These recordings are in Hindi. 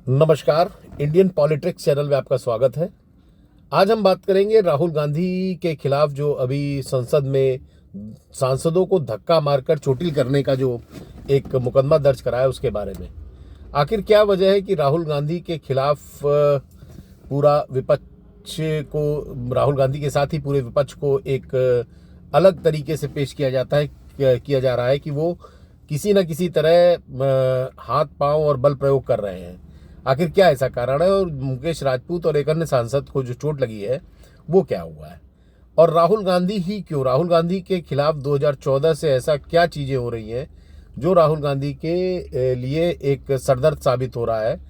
नमस्कार। इंडियन पॉलिटिक्स चैनल में आपका स्वागत है। आज हम बात करेंगे राहुल गांधी के खिलाफ जो अभी संसद में सांसदों को धक्का मारकर चोटिल करने का जो एक मुकदमा दर्ज कराया है उसके बारे में। आखिर क्या वजह है कि राहुल गांधी के खिलाफ पूरा विपक्ष को, राहुल गांधी के साथ ही पूरे विपक्ष को एक अलग तरीके से पेश किया जा रहा है कि वो किसी न किसी तरह हाथ पांव और बल प्रयोग कर रहे हैं। आखिर क्या ऐसा कारण है और मुकेश राजपूत और एक अन्य सांसद को जो चोट लगी है वो क्या हुआ है, और राहुल गांधी ही क्यों, राहुल गांधी के खिलाफ 2014 से ऐसा क्या चीज़ें हो रही हैं जो राहुल गांधी के लिए एक सरदर्द साबित हो रहा है।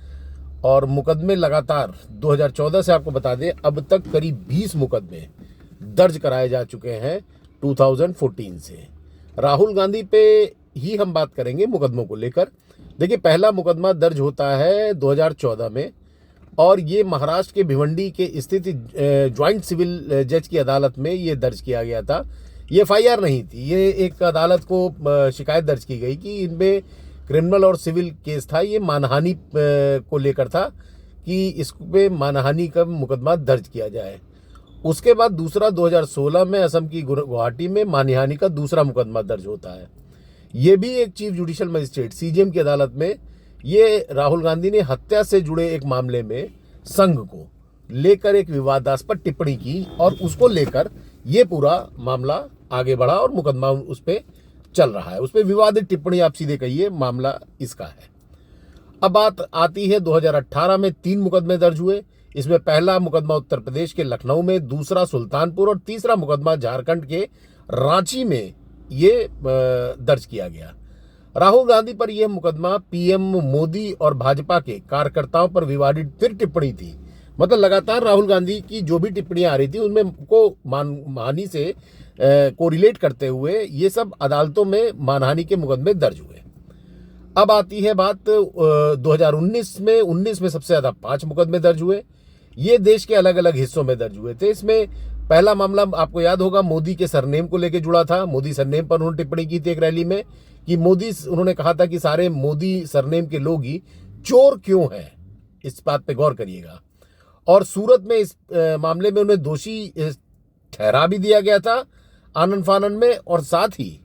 और मुकदमे लगातार 2014 से आपको बता दें अब तक करीब 20 मुकदमे दर्ज कराए जा चुके हैं 2014 से। राहुल गांधी पे ही हम बात करेंगे मुकदमों को लेकर। देखिए, पहला मुकदमा दर्ज होता है 2014 में और ये महाराष्ट्र के भिवंडी के स्थित ज्वाइंट सिविल जज की अदालत में ये दर्ज किया गया था। ये एफआईआर नहीं थी, ये एक अदालत को शिकायत दर्ज की गई कि इनमें क्रिमिनल और सिविल केस था। ये मानहानि को लेकर था कि इस पे मानहानि का मुकदमा दर्ज किया जाए। उसके बाद दूसरा 2016 में असम की गुवाहाटी में मानहानि का दूसरा मुकदमा दर्ज होता है। ये भी एक चीफ जुडिशियल मजिस्ट्रेट सीजेएम की अदालत में ये राहुल गांधी ने हत्या से जुड़े एक मामले में संघ को लेकर एक विवादास्पद टिप्पणी की और उसको लेकर ये पूरा मामला आगे बढ़ा और मुकदमा उस पर चल रहा है। उस पर विवादित टिप्पणी आप सीधे कहिए, मामला इसका है। अब बात आती है 2018 में 3 मुकदमे दर्ज हुए। इसमें पहला मुकदमा उत्तर प्रदेश के लखनऊ में, दूसरा सुल्तानपुर और तीसरा मुकदमा झारखंड के रांची में ये दर्ज किया गया। राहुल गांधी पर यह मुकदमा पीएम मोदी और भाजपा के कार्यकर्ताओं पर विवादित फिर टिप्पणी थी। मतलब लगातार राहुल गांधी की जो भी टिप्पणियां आ रही थी उनमें को मानहानि से कोरिलेट करते हुए ये सब अदालतों में मानहानि के मुकदमे दर्ज हुए। अब आती है बात 2019 में। 19 में सबसे ज्यादा 5 मुकदमे दर्ज हुए। ये देश के अलग अलग हिस्सों में दर्ज हुए थे। इसमें पहला मामला आपको याद होगा मोदी के सरनेम को लेकर जुड़ा था। मोदी सरनेम पर उन्होंने टिप्पणी की थी एक रैली में कि उन्होंने कहा था कि सारे मोदी सरनेम के लोग ही चोर क्यों हैं, इस बात पे गौर करिएगा। और सूरत में इस मामले में उन्हें दोषी ठहरा भी दिया गया था आनन फानन में, और साथ ही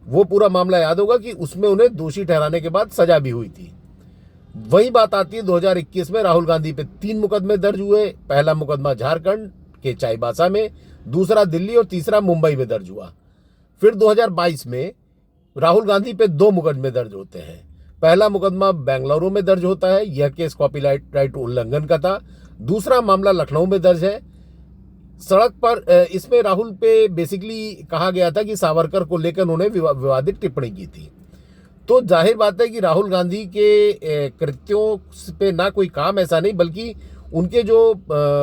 वो पूरा मामला याद होगा कि उसमें उन्हें दोषी ठहराने के बाद सजा भी हुई थी। वही बात आती है 2021 में। राहुल गांधी पे 3 मुकदमे दर्ज हुए। पहला मुकदमा झारखंड के चाईबासा में, दूसरा दिल्ली और तीसरा मुंबई में दर्ज हुआ। फिर 2022 में राहुल गांधी पे 2 मुकदमे दर्ज होते हैं। पहला मुकदमा बेंगलुरु में दर्ज होता है, यह केस कॉपीराइट उल्लंघन का था। दूसरा मामला लखनऊ में दर्ज है। सड़क पर इसमें राहुल पे बेसिकली कहा गया था कि सावरकर को लेकर उन्होंने विवादित टिप्पणी की थी। तो जाहिर बात है कि राहुल गांधी के कृत्यों पे ना कोई काम ऐसा नहीं, बल्कि उनके जो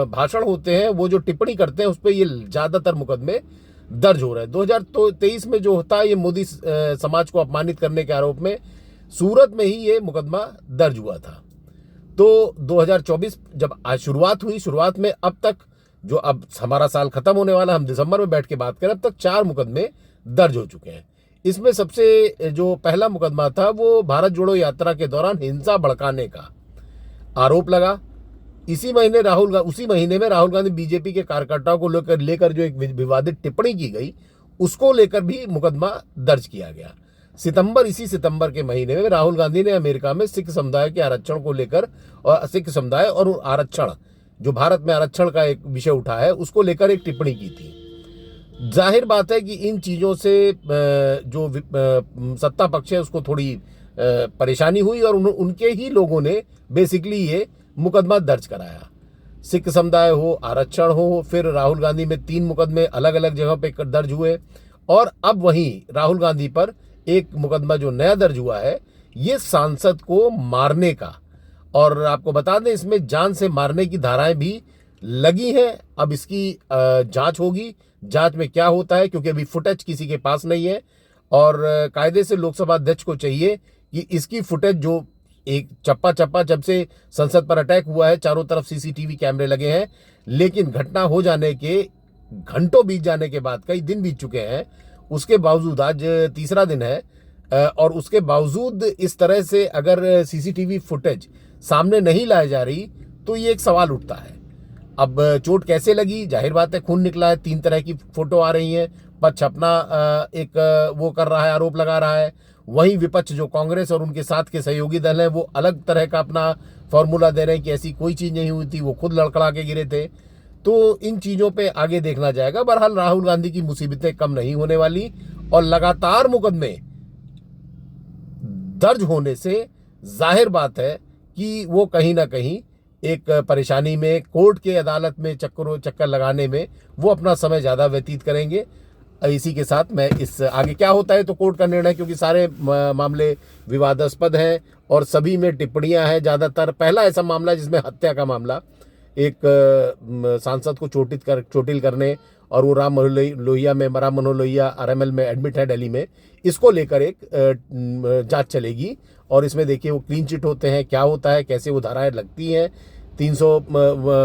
भाषण होते हैं, वो जो टिप्पणी करते हैं, उस पर ये ज़्यादातर मुकदमे दर्ज हो रहे हैं। 2023 में जो होता है ये मोदी समाज को अपमानित करने के आरोप में सूरत में ही ये मुकदमा दर्ज हुआ था। तो 2024 जब आज शुरुआत हुई, शुरुआत में अब तक जो अब हमारा साल खत्म होने वाला, हम दिसंबर में बैठ के बात करें, अब तक 4 मुकदमे दर्ज हो चुके हैं। इसमें सबसे जो पहला मुकदमा था वो भारत जोड़ो यात्रा के दौरान हिंसा भड़काने का आरोप लगा। उसी महीने में राहुल गांधी बीजेपी के कार्यकर्ताओं को लेकर जो एक विवादित टिप्पणी की गई उसको लेकर भी मुकदमा दर्ज किया गया। इसी सितंबर के महीने में राहुल गांधी ने अमेरिका में सिख समुदाय के आरक्षण को लेकर, और सिख समुदाय और आरक्षण, जो भारत में आरक्षण का एक विषय उठा है, उसको लेकर एक टिप्पणी की थी। जाहिर बात है कि इन चीज़ों से जो सत्ता पक्ष है उसको थोड़ी परेशानी हुई और उनके ही लोगों ने बेसिकली ये मुकदमा दर्ज कराया। सिख समुदाय हो, आरक्षण हो, फिर राहुल गांधी में 3 मुकदमे अलग अलग जगह पे दर्ज हुए, और अब वहीं राहुल गांधी पर एक मुकदमा जो नया दर्ज हुआ है ये सांसद को मारने का। और आपको बता दें इसमें जान से मारने की धाराएं भी लगी हैं। अब इसकी जांच होगी, जांच में क्या होता है, क्योंकि अभी फुटेज किसी के पास नहीं है और कायदे से लोकसभा अध्यक्ष को चाहिए कि इसकी फुटेज जो एक चप्पा जब से संसद पर अटैक हुआ है, चारों तरफ सीसीटीवी कैमरे लगे हैं, लेकिन घटना हो जाने के घंटों बीत जाने के बाद, कई दिन बीत चुके हैं, उसके बावजूद आज तीसरा दिन है और उसके बावजूद इस तरह से अगर सीसीटीवी फुटेज सामने नहीं लाई जा रही तो ये एक सवाल उठता है। अब चोट कैसे लगी, जाहिर बात है खून निकला है, 3 तरह की फोटो आ रही हैं। पक्ष अपना एक वो कर रहा है, आरोप लगा रहा है, वहीं विपक्ष जो कांग्रेस और उनके साथ के सहयोगी दल हैं वो अलग तरह का अपना फॉर्मूला दे रहे हैं कि ऐसी कोई चीज़ नहीं हुई थी, वो खुद लड़खड़ा के गिरे थे। तो इन चीज़ों पे आगे देखना जाएगा। बहरहाल राहुल गांधी की मुसीबतें कम नहीं होने वाली और लगातार मुकदमे दर्ज होने से जाहिर बात है कि वो कहीं ना कहीं एक परेशानी में, कोर्ट के अदालत में चक्कर लगाने में वो अपना समय ज़्यादा व्यतीत करेंगे। इसी के साथ मैं इस आगे क्या होता है तो कोर्ट का निर्णय, क्योंकि सारे मामले विवादास्पद हैं और सभी में टिप्पणियां हैं। ज़्यादातर पहला ऐसा मामला जिसमें हत्या का मामला, एक सांसद को चोटिल करने और वो राम मनोहर लोहिया आरएमएल में एडमिट है दिल्ली में, इसको लेकर एक जांच चलेगी। और इसमें देखिए वो क्लीन चिट होते हैं, क्या होता है, कैसे वो धाराएं लगती हैं। 300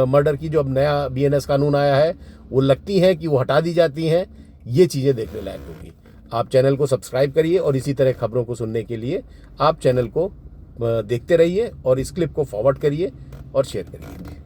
मर्डर की जो अब नया बीएनएस कानून आया है वो लगती हैं कि वो हटा दी जाती हैं। ये चीज़ें देखने लायक होगी। आप चैनल को सब्सक्राइब करिए और इसी तरह खबरों को सुनने के लिए आप चैनल को देखते रहिए और इस क्लिप को फॉरवर्ड करिए और शेयर करिए।